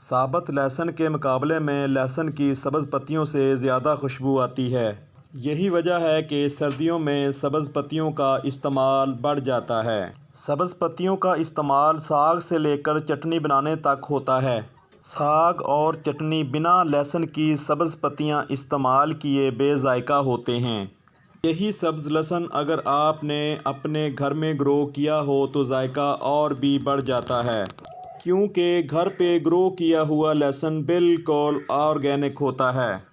साबुत लहसुन के मुकाबले में लहसुन की सब्ज़ पत्तियों से ज़्यादा खुशबू आती है। यही वजह है कि सर्दियों में सब्ज़ पत्तियों का इस्तेमाल बढ़ जाता है। सब्ज़ पत्तियों का इस्तेमाल साग से लेकर चटनी बनाने तक होता है। साग और चटनी बिना लहसुन की सब्ज़ पत्तियां इस्तेमाल किए बेजायका होते हैं। यही सब्ज़ लहसुन अगर आपने अपने घर में ग्रो किया हो तो जायका और भी बढ़ जाता है, क्योंकि घर पे ग्रो किया हुआ लहसुन बिल्कुल ऑर्गेनिक होता है।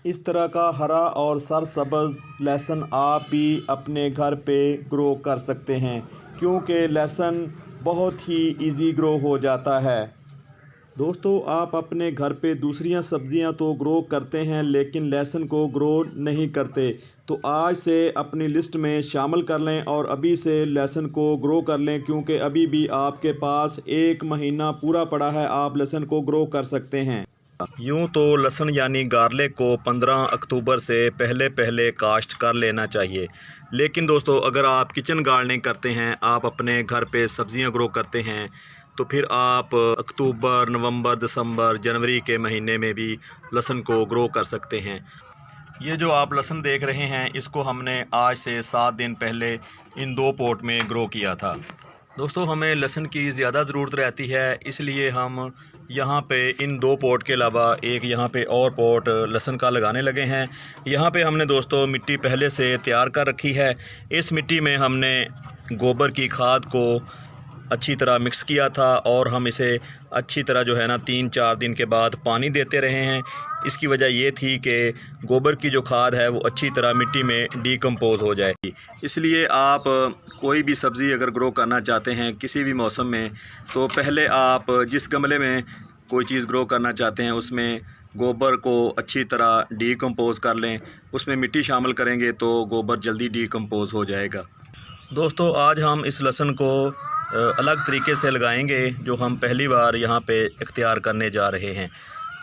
इस तरह का हरा और सरसब्ज़ लहसुन आप भी अपने घर पे ग्रो कर सकते हैं, क्योंकि लहसुन बहुत ही इजी ग्रो हो जाता है। दोस्तों, आप अपने घर पे दूसरियां सब्ज़ियां तो ग्रो करते हैं लेकिन लहसुन को ग्रो नहीं करते, तो आज से अपनी लिस्ट में शामिल कर लें और अभी से लहसुन को ग्रो कर लें, क्योंकि अभी भी आपके पास 1 महीना पूरा पड़ा है, आप लहसुन को ग्रो कर सकते हैं। यूँ तो लहसुन यानी गार्लिक को 15 अक्टूबर से पहले पहले काश्त कर लेना चाहिए, लेकिन दोस्तों अगर आप किचन गार्डनिंग करते हैं, आप अपने घर पे सब्ज़ियां ग्रो करते हैं, तो फिर आप अक्टूबर, नवंबर, दिसंबर, जनवरी के महीने में भी लहसुन को ग्रो कर सकते हैं। ये जो आप लहसुन देख रहे हैं, इसको हमने आज से 7 दिन पहले इन 2 पॉट में ग्रो किया था। दोस्तों, हमें लहसुन की ज़्यादा ज़रूरत रहती है, इसलिए हम यहाँ पे इन 2 पॉट के अलावा एक यहाँ पे और पॉट लहसुन का लगाने लगे हैं। यहाँ पे हमने दोस्तों मिट्टी पहले से तैयार कर रखी है। इस मिट्टी में हमने गोबर की खाद को अच्छी तरह मिक्स किया था और हम इसे अच्छी तरह जो है ना 3-4 दिन के बाद पानी देते रहे हैं। इसकी वजह ये थी कि गोबर की जो खाद है वो अच्छी तरह मिट्टी में डीकम्पोज़ हो जाएगी। इसलिए आप कोई भी सब्ज़ी अगर ग्रो करना चाहते हैं किसी भी मौसम में, तो पहले आप जिस गमले में कोई चीज़ ग्रो करना चाहते हैं उसमें गोबर को अच्छी तरह डीकम्पोज़ कर लें। उसमें मिट्टी शामिल करेंगे तो गोबर जल्दी डीकम्पोज़ हो जाएगा। दोस्तों, आज हम इस लहसुन को अलग तरीके से लगाएंगे, जो हम पहली बार यहाँ पे इख्तियार करने जा रहे हैं।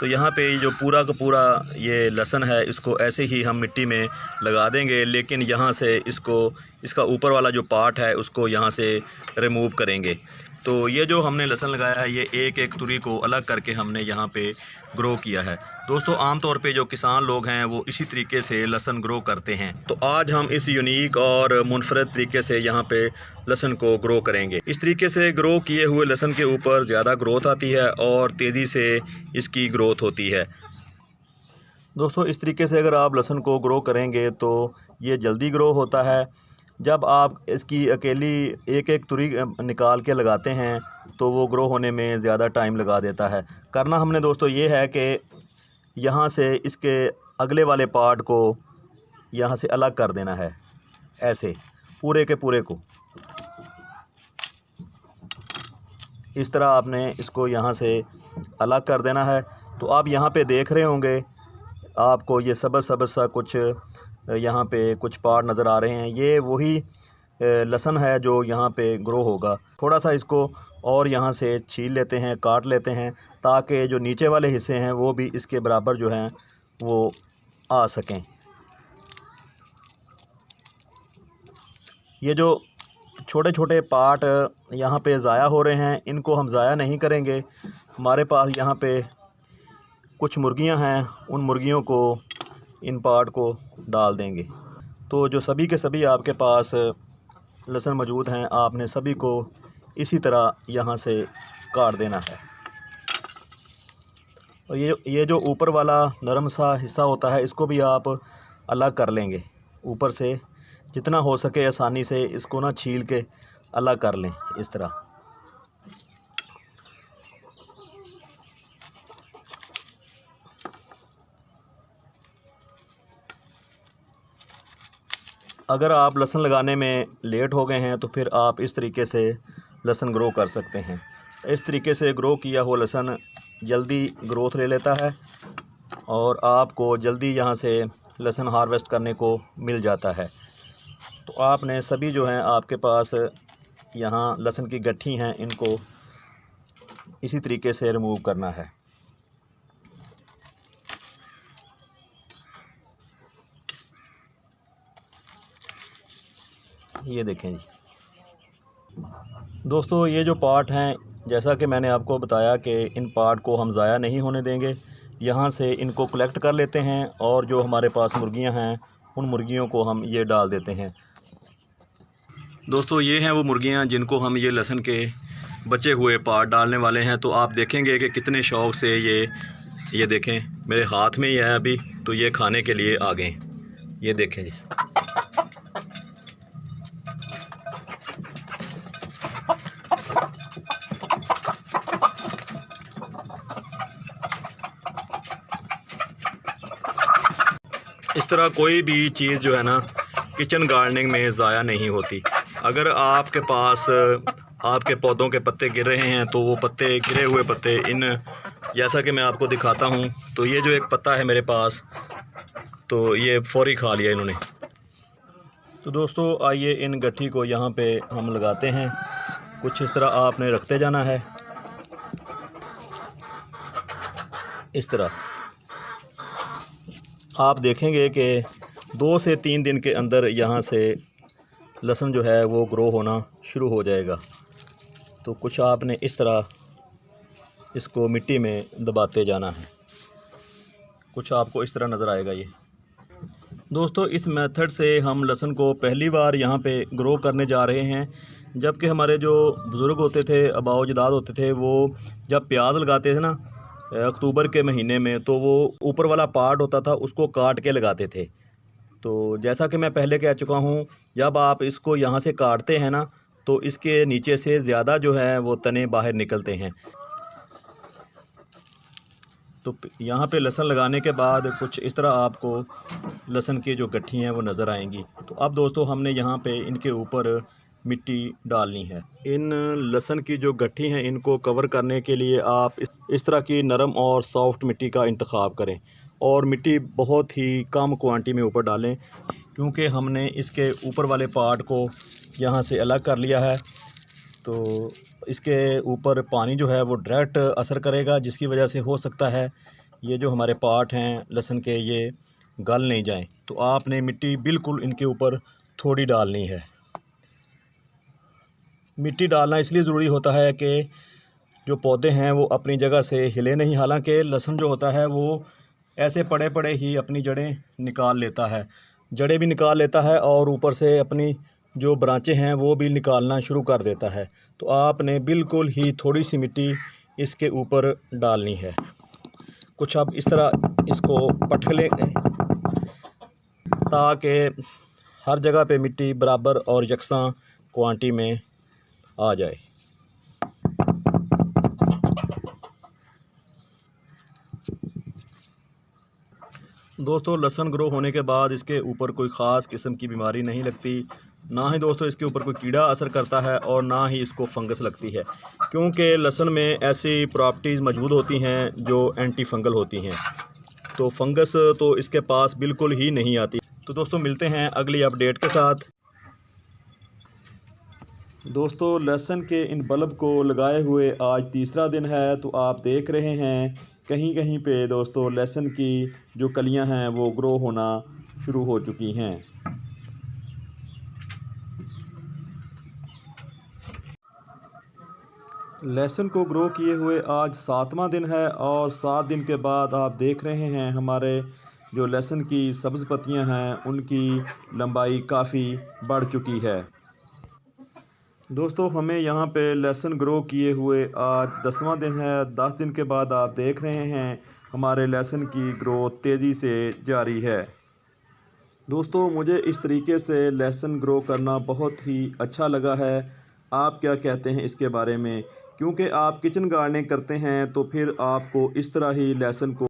तो यहाँ पे जो पूरा का पूरा ये लहसुन है, इसको ऐसे ही हम मिट्टी में लगा देंगे, लेकिन यहाँ से इसका ऊपर वाला जो पार्ट है उसको यहाँ से रिमूव करेंगे। तो ये जो हमने लहसुन लगाया है, ये एक एक तुरी को अलग करके हमने यहाँ पे ग्रो किया है। दोस्तों, आमतौर पे जो किसान लोग हैं वो इसी तरीके से लहसुन ग्रो करते हैं। तो आज हम इस यूनिक और मुनफरद तरीके से यहाँ पे लहसुन को ग्रो करेंगे। इस तरीके से ग्रो किए हुए लहसुन के ऊपर ज़्यादा ग्रोथ आती है और तेज़ी से इसकी ग्रोथ होती है। दोस्तों, इस तरीके से अगर आप लहसुन को ग्रो करेंगे तो ये जल्दी ग्रो होता है। जब आप इसकी अकेली एक एक तुरी निकाल के लगाते हैं तो वो ग्रो होने में ज़्यादा टाइम लगा देता है। करना हमने दोस्तों ये है कि यहाँ से इसके अगले वाले पार्ट को यहाँ से अलग कर देना है, ऐसे पूरे के पूरे को। इस तरह आपने इसको यहाँ से अलग कर देना है। तो आप यहाँ पे देख रहे होंगे, आपको ये सब्ज़ सा कुछ यहाँ पे कुछ पार्ट नज़र आ रहे हैं। ये वही लहसुन है जो यहाँ पे ग्रो होगा। थोड़ा सा इसको और यहाँ से छील लेते हैं, काट लेते हैं, ताकि जो नीचे वाले हिस्से हैं वो भी इसके बराबर जो हैं वो आ सकें। ये जो छोटे छोटे पार्ट यहाँ पे ज़ाया हो रहे हैं, इनको हम ज़ाया नहीं करेंगे। हमारे पास यहाँ पे कुछ मुर्गियाँ हैं, उन मुर्गियों को इन पार्ट को डाल देंगे। तो जो सभी के सभी आपके पास लहसुन मौजूद हैं, आपने सभी को इसी तरह यहाँ से काट देना है। और ये जो ऊपर वाला नरम सा हिस्सा होता है, इसको भी आप अलग कर लेंगे। ऊपर से जितना हो सके आसानी से इसको ना छील के अलग कर लें इस तरह। अगर आप लहसुन लगाने में लेट हो गए हैं तो फिर आप इस तरीके से लहसुन ग्रो कर सकते हैं। इस तरीके से ग्रो किया हुआ लहसुन जल्दी ग्रोथ ले लेता है और आपको जल्दी यहाँ से लहसुन हार्वेस्ट करने को मिल जाता है। तो आपने सभी जो हैं आपके पास यहाँ लहसुन की गट्ठी हैं, इनको इसी तरीके से रिमूव करना है। ये देखें जी दोस्तों, ये जो पार्ट हैं जैसा कि मैंने आपको बताया कि इन पार्ट को हम ज़ाया नहीं होने देंगे। यहाँ से इनको कलेक्ट कर लेते हैं और जो हमारे पास मुर्गियाँ हैं उन मुर्गियों को हम ये डाल देते हैं। दोस्तों ये हैं वो मुर्गियाँ जिनको हम ये लहसुन के बचे हुए पार्ट डालने वाले हैं। तो आप देखेंगे कि कितने शौक़ से ये देखें मेरे हाथ में ही है अभी, तो ये खाने के लिए आ गए। ये देखें जी। इस तरह कोई भी चीज़ जो है ना किचन गार्डनिंग में ज़ाया नहीं होती। अगर आपके पास आपके पौधों के पत्ते गिर रहे हैं तो वो पत्ते, गिरे हुए पत्ते, जैसा कि मैं आपको दिखाता हूँ, तो ये जो एक पत्ता है मेरे पास, तो ये फौरी खा लिया इन्होंने। तो दोस्तों आइए इन गट्ठी को यहाँ पे हम लगाते हैं। कुछ इस तरह आपने रखते जाना है, इस तरह। आप देखेंगे कि 2 से 3 दिन के अंदर यहाँ से लहसुन जो है वो ग्रो होना शुरू हो जाएगा। तो कुछ आपने इस तरह इसको मिट्टी में दबाते जाना है। कुछ आपको इस तरह नज़र आएगा ये। दोस्तों इस मेथड से हम लहसुन को पहली बार यहाँ पे ग्रो करने जा रहे हैं। जबकि हमारे जो बुज़ुर्ग होते थे, आबाओ अजदाद होते थे, वो जब प्याज लगाते थे ना अक्टूबर के महीने में, तो वो ऊपर वाला पार्ट होता था उसको काट के लगाते थे। तो जैसा कि मैं पहले कह चुका हूँ, जब आप इसको यहाँ से काटते हैं ना तो इसके नीचे से ज़्यादा जो है वो तने बाहर निकलते हैं। तो यहाँ पे लहसुन लगाने के बाद कुछ इस तरह आपको लहसुन की जो गट्ठी हैं वो नज़र आएंगी। तो अब दोस्तों हमने यहाँ पे इनके ऊपर मिट्टी डालनी है। इन लहसुन की जो गट्ठी हैं इनको कवर करने के लिए आप इस तरह की नरम और सॉफ्ट मिट्टी का इंतखाब करें और मिट्टी बहुत ही कम क्वांटिटी में ऊपर डालें, क्योंकि हमने इसके ऊपर वाले पार्ट को यहाँ से अलग कर लिया है। तो इसके ऊपर पानी जो है वो डायरेक्ट असर करेगा, जिसकी वजह से हो सकता है ये जो हमारे पार्ट हैं लहसुन के ये गल नहीं जाएं। तो आपने मिट्टी बिल्कुल इनके ऊपर थोड़ी डालनी है। मिट्टी डालना इसलिए ज़रूरी होता है कि जो पौधे हैं वो अपनी जगह से हिले नहीं। हालांकि लहसुन जो होता है वो ऐसे पड़े पड़े ही अपनी जड़ें निकाल लेता है, जड़ें भी निकाल लेता है और ऊपर से अपनी जो ब्रांचें हैं वो भी निकालना शुरू कर देता है। तो आपने बिल्कुल ही थोड़ी सी मिट्टी इसके ऊपर डालनी है। कुछ आप इस तरह इसको पटक लें ताकि हर जगह पे मिट्टी बराबर और यकसां क्वांटिटी में आ जाए। दोस्तों लहसुन ग्रो होने के बाद इसके ऊपर कोई ख़ास किस्म की बीमारी नहीं लगती, ना ही दोस्तों इसके ऊपर कोई कीड़ा असर करता है और ना ही इसको फंगस लगती है, क्योंकि लहसुन में ऐसी प्रॉपर्टीज़ मौजूद होती हैं जो एंटी फंगल होती हैं। तो फंगस तो इसके पास बिल्कुल ही नहीं आती। तो दोस्तों मिलते हैं अगली अपडेट के साथ। दोस्तों लहसुन के इन बल्ब को लगाए हुए आज तीसरा दिन है। तो आप देख रहे हैं कहीं कहीं पे दोस्तों लहसुन की जो कलियां हैं वो ग्रो होना शुरू हो चुकी हैं। लहसुन को ग्रो किए हुए आज 7वां दिन है और 7 दिन के बाद आप देख रहे हैं हमारे जो लहसुन की सब्ज़ पत्तियां हैं उनकी लंबाई काफ़ी बढ़ चुकी है। दोस्तों हमें यहाँ पे लहसुन ग्रो किए हुए आज 10वां दिन है। 10 दिन के बाद आप देख रहे हैं हमारे लहसुन की ग्रोथ तेज़ी से जारी है। दोस्तों मुझे इस तरीके से लहसुन ग्रो करना बहुत ही अच्छा लगा है। आप क्या कहते हैं इसके बारे में? क्योंकि आप किचन गार्डनिंग करते हैं तो फिर आपको इस तरह ही लहसुन को